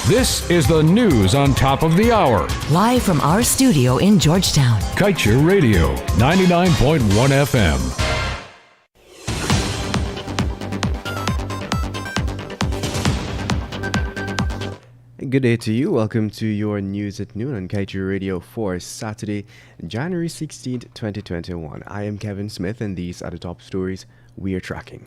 This is the news on top of the hour. Live from our studio in Georgetown. Kaieteur Radio, 99.1 FM. Good day to you. Welcome to your news at noon on Kaieteur Radio for Saturday, January 16th, 2021. I am Kevin Smith, and these are the top stories we are tracking.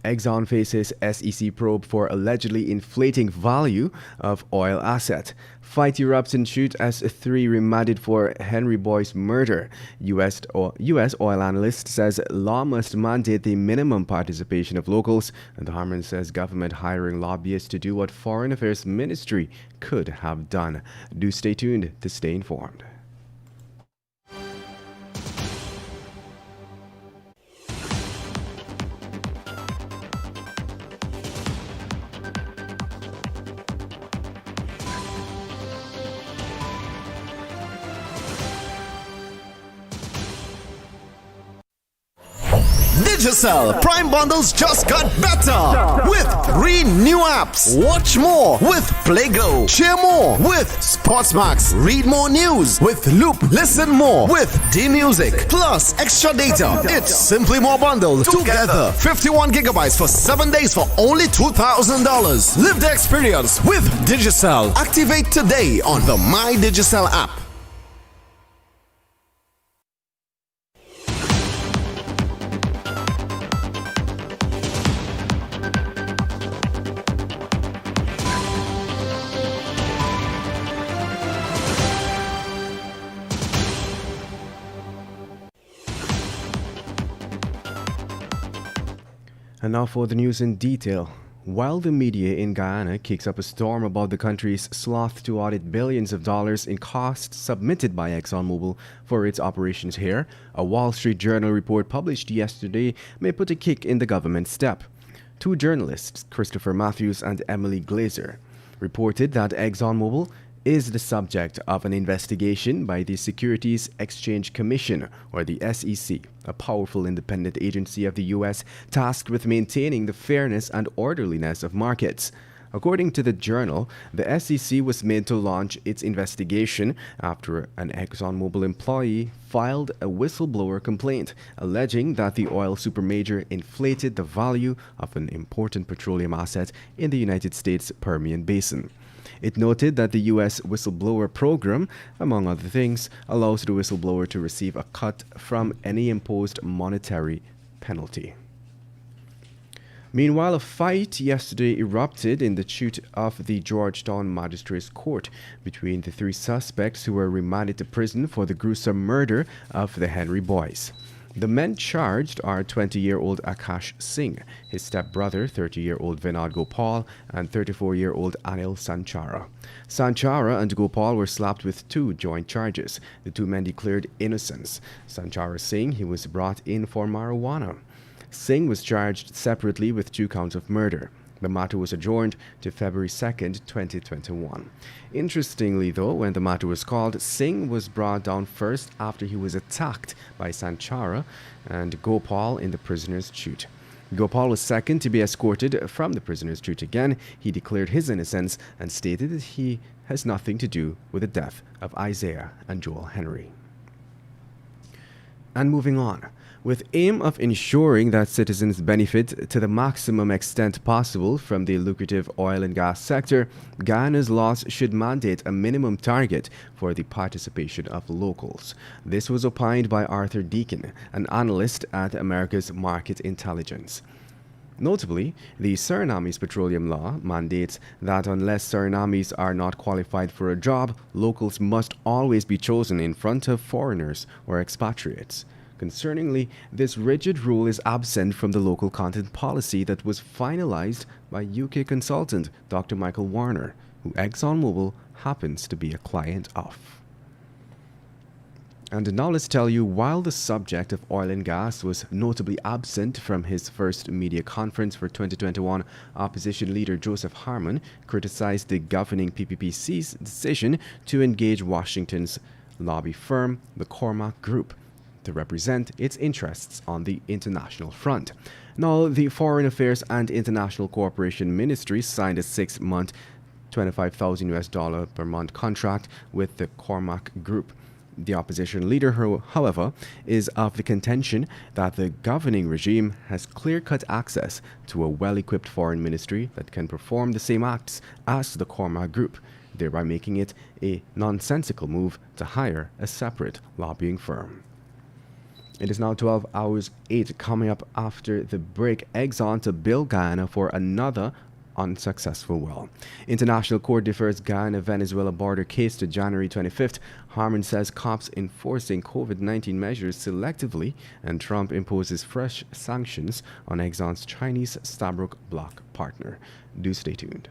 Exxon faces SEC probe for allegedly inflating value of oil asset. Fight erupts in shoot as three remanded for Henry Boy's murder. U.S. oil analyst says law must mandate the minimum participation of locals. And Harman says government hiring lobbyists to do what Foreign Affairs Ministry could have done. Do stay tuned to stay informed. Digicel Prime Bundles just got better with 3 new apps. Watch more with PlayGo. Share more with Sportsmax. Read more news with Loop. Listen more with D-Music. Plus extra data. It's simply more bundled together. 51 gigabytes for 7 days for only $2,000. Live the experience with Digicel. Activate today on the My Digicel app. And now for the news in detail. While the media in Guyana kicks up a storm about the country's sloth to audit billions of dollars in costs submitted by ExxonMobil for its operations here, a Wall Street Journal report published yesterday may put a kick in the government's step. Two journalists, Christopher Matthews and Emily Glazer, reported that ExxonMobil is the subject of an investigation by the Securities Exchange Commission, or the SEC, a powerful independent agency of the U.S. tasked with maintaining the fairness and orderliness of markets. According to the journal, the SEC was made to launch its investigation after an ExxonMobil employee filed a whistleblower complaint alleging that the oil supermajor inflated the value of an important petroleum asset in the United States Permian Basin. It noted that the U.S. whistleblower program, among other things, allows the whistleblower to receive a cut from any imposed monetary penalty. Meanwhile, a fight yesterday erupted in the chute of the Georgetown Magistrates Court between the three suspects who were remanded to prison for the gruesome murder of the Henry Boys. The men charged are 20-year-old Akash Singh, his stepbrother, 30-year-old Vinod Gopal, and 34-year-old Anil Sanchara. Sanchara and Gopal were slapped with 2 joint charges. The 2 men declared innocence. Sanchara saying he was brought in for marijuana. Singh was charged separately with 2 counts of murder. The matter was adjourned to February 2nd, 2021. Interestingly, though, when the matter was called, Singh was brought down first after he was attacked by Sanchara and Gopal in the prisoner's chute. Gopal was second to be escorted from the prisoner's chute again. He declared his innocence and stated that he has nothing to do with the death of Isaiah and Joel Henry. And moving on. With aim of ensuring that citizens benefit to the maximum extent possible from the lucrative oil and gas sector, Guyana's laws should mandate a minimum target for the participation of locals. This was opined by Arthur Deakin, an analyst at America's Market Intelligence. Notably, the Suriname's petroleum law mandates that unless Surinames are not qualified for a job, locals must always be chosen in front of foreigners or expatriates. Concerningly, this rigid rule is absent from the local content policy that was finalized by UK consultant Dr. Michael Warner, who ExxonMobil happens to be a client of. And now let's tell you, while the subject of oil and gas was notably absent from his first media conference for 2021, opposition leader Joseph Harman criticized the governing PPPC's decision to engage Washington's lobby firm, the Cormac Group, to represent its interests on the international front. Now, the Foreign Affairs and International Cooperation Ministry signed a 6-month $25,000 US per month contract with the Cormac Group. The opposition leader, however, is of the contention that the governing regime has clear-cut access to a well-equipped foreign ministry that can perform the same acts as the Cormac Group, thereby making it a nonsensical move to hire a separate lobbying firm. It is now 12 hours 8, coming up after the break. Exxon to bill Guyana for another unsuccessful well. International court defers Guyana-Venezuela border case to January 25th. Harman says cops enforcing COVID-19 measures selectively, and Trump imposes fresh sanctions on Exxon's Chinese Stabroek Block partner. Do stay tuned.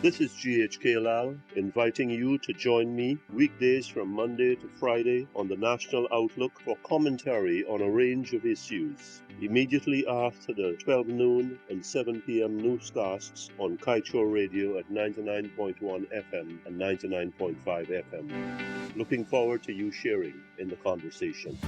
This is GHK Lal, inviting you to join me weekdays from Monday to Friday on the National Outlook for commentary on a range of issues, immediately after the 12 noon and 7 p.m. newscasts on Kaieteur Radio at 99.1 FM and 99.5 FM. Looking forward to you sharing in the conversation.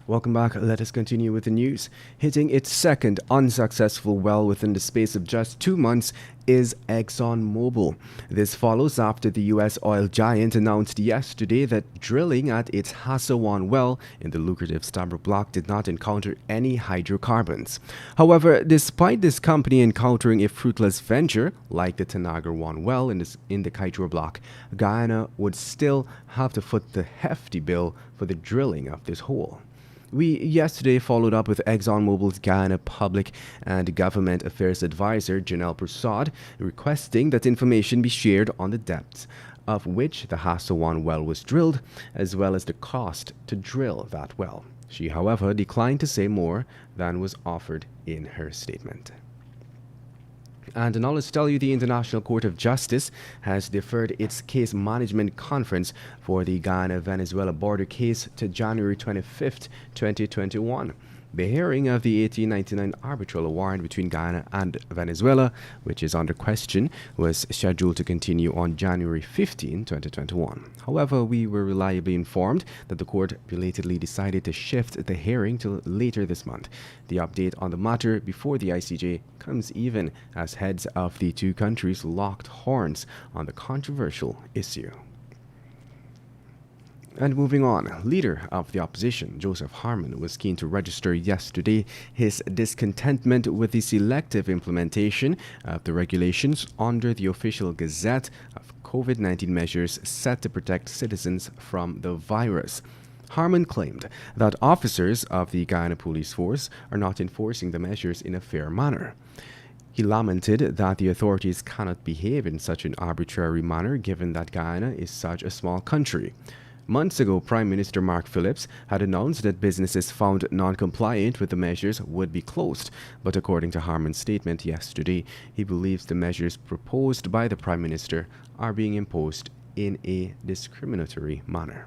Welcome back. Let us continue with the news. Hitting its second unsuccessful well within the space of just 2 months is ExxonMobil. This follows after the U.S. oil giant announced yesterday that drilling at its Hassa-1 well in the lucrative Stabroek Block did not encounter any hydrocarbons. However, despite this company encountering a fruitless venture like the Tanager-1 well in the Kaieteur Block, Guyana would still have to foot the hefty bill for the drilling of this hole. We yesterday followed up with ExxonMobil's Guyana Public and Government Affairs Advisor, Janelle Prasad, requesting that information be shared on the depths of which the Hassa-1 well was drilled, as well as the cost to drill that well. She, however, declined to say more than was offered in her statement. And now let's tell you the International Court of Justice has deferred its case management conference for the Guyana-Venezuela border case to January 25th, 2021. The hearing of the 1899 arbitral award between Guyana and Venezuela, which is under question, was scheduled to continue on January 15, 2021. However, we were reliably informed that the court belatedly decided to shift the hearing till later this month. The update on the matter before the ICJ comes even as heads of the two countries locked horns on the controversial issue. And moving on, leader of the opposition, Joseph Harman, was keen to register yesterday his discontentment with the selective implementation of the regulations under the official Gazette of COVID-19 measures set to protect citizens from the virus. Harman claimed that officers of the Guyana Police Force are not enforcing the measures in a fair manner. He lamented that the authorities cannot behave in such an arbitrary manner given that Guyana is such a small country. Months ago, Prime Minister Mark Phillips had announced that businesses found non-compliant with the measures would be closed. But according to Harman's statement yesterday, he believes the measures proposed by the Prime Minister are being imposed in a discriminatory manner.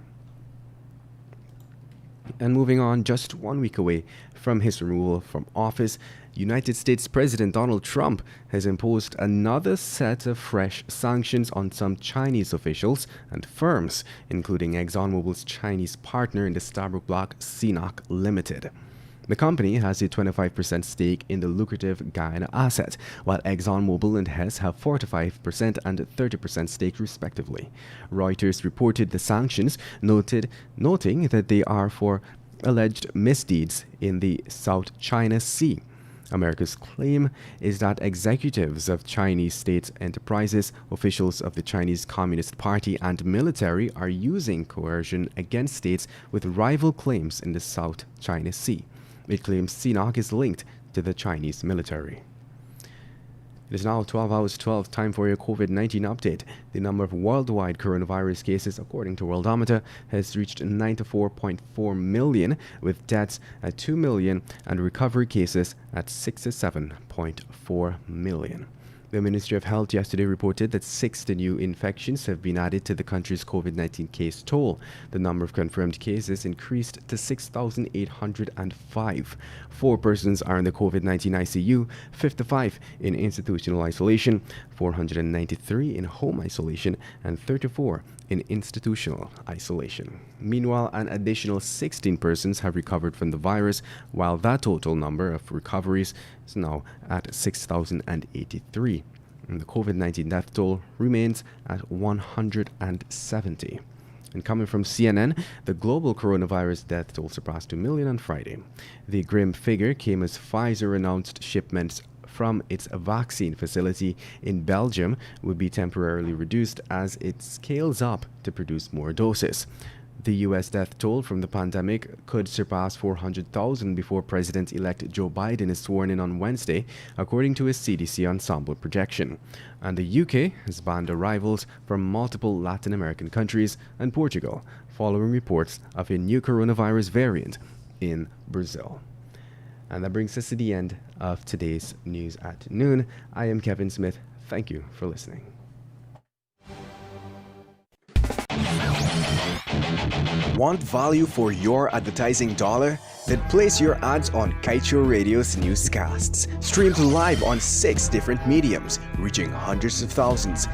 And moving on, just 1 week away from his removal from office, United States President Donald Trump has imposed another set of fresh sanctions on some Chinese officials and firms, including ExxonMobil's Chinese partner in the Stabroek Block, CNOOC Limited. The company has a 25% stake in the lucrative Guyana asset, while ExxonMobil and Hess have 45% and 30% stake respectively. Reuters reported the sanctions, noting that they are for alleged misdeeds in the South China Sea. America's claim is that executives of Chinese state enterprises, officials of the Chinese Communist Party, and military are using coercion against states with rival claims in the South China Sea. It claims CNOOC is linked to the Chinese military. It is now 12 hours 12, time for your COVID-19 update. The number of worldwide coronavirus cases, according to Worldometer, has reached 94.4 million, with deaths at 2 million and recovery cases at 67.4 million. The Ministry of Health yesterday reported that 60 new infections have been added to the country's COVID-19 case toll. The number of confirmed cases increased to 6,805. 4 persons are in the COVID-19 ICU, 55 in institutional isolation, 493 in home isolation, and 34 in institutional isolation. Meanwhile, an additional 16 persons have recovered from the virus, while that total number of recoveries is now at 6,083. And the COVID-19 death toll remains at 170. And coming from CNN, the global coronavirus death toll surpassed 2 million on Friday. The grim figure came as Pfizer announced shipments from its vaccine facility in Belgium would be temporarily reduced as it scales up to produce more doses. The U.S. death toll from the pandemic could surpass 400,000 before President-elect Joe Biden is sworn in on Wednesday, according to his CDC ensemble projection. And the UK has banned arrivals from multiple Latin American countries and Portugal, following reports of a new coronavirus variant in Brazil. And that brings us to the end of today's News at Noon. I am Kevin Smith. Thank you for listening. Want value for your advertising dollar? Then place your ads on Kaieteur Radio's Newscasts. Streamed live on 6 different mediums, reaching hundreds of thousands.